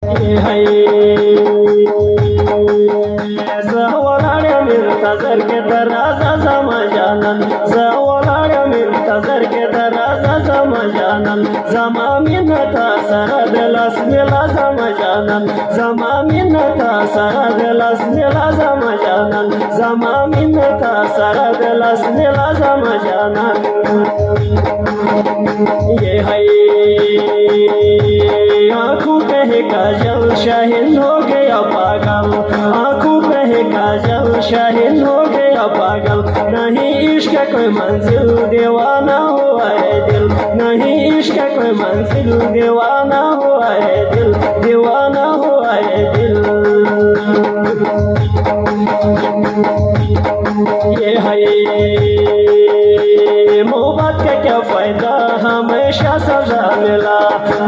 हाय जवळाड्या मिळता जर के तर राजाचा माझ्यानंद जवळाड्या मिळता जर के तर राजाचा माझ्यानंद जमा मिनता सरदलास मेला माझ्यानंद जमा मिनता सरदलास मेला माझ्यानंद जमा मिनता सरदलास मेला माझ्यानंद ये हाय आँखों पे है काजल शाहिद हो गया पागल आँखों पे है काजल शाहिद हो गया पागल नहीं इश्क कोई मंजिल दीवाना हुआ है दिल नहीं इश्क कोई मंजिल दीवाना हुआ है दिल दीवाना हुआ है दिल ये है मोहब्बत का क्या फायदा हमेशा सजा मिला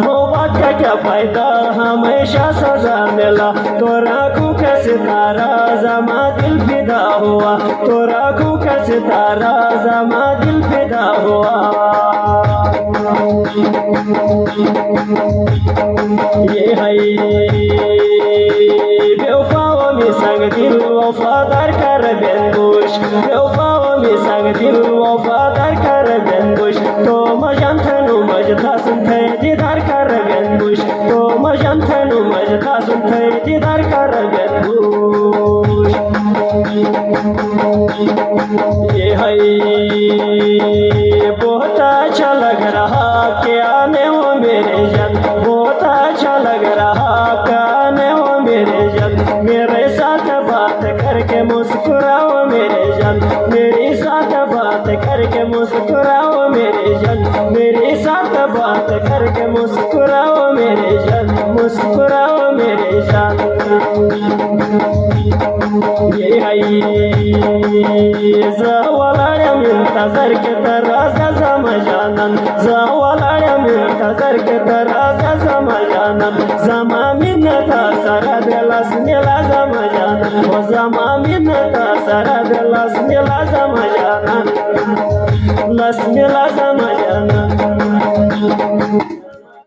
मोहब्बत का क्या फायदा हमेशा सजा मिला तो आँखों का सितारा जमा दिल फिदा हुआ तो आँखों का सितारा जमा दिल फिदा हुआ ये है बेवफाओं में संग दिल वफादार कर बेंगुश बेवफाओं में संग दिल वफादार कर बेंगुश तो मजंथनु मजता सुनते दीदार कर बेंगुश तो मजंथनु मजता सुनते दीदार कर बेंगुश ये है बहुत अच्छा लग रहा कि आने वो मेरे जन बहुत अच्छा लग रहा कि आने वो मेरे जन मेरे साथ बात करके मुस्कुराओ मेरे जन मेरे साथ बात करके मुस्कुराओ मेरे जन मेरे साथ बात करके मुस्कुराओ मेरे जन मुस्कुराओ मेरे जन ये है जवळाड्या मिळता जर के तर राजाचा माझ्यानंद जवळाड्या मिळता जर के तर राजाचा माझ्यानंद जमा मिनता सारा दिलास मेला माझ्यानंद हो जमा मिनता सारा दिलास मेला माझ्यानंद लस मेला माझ्यानंद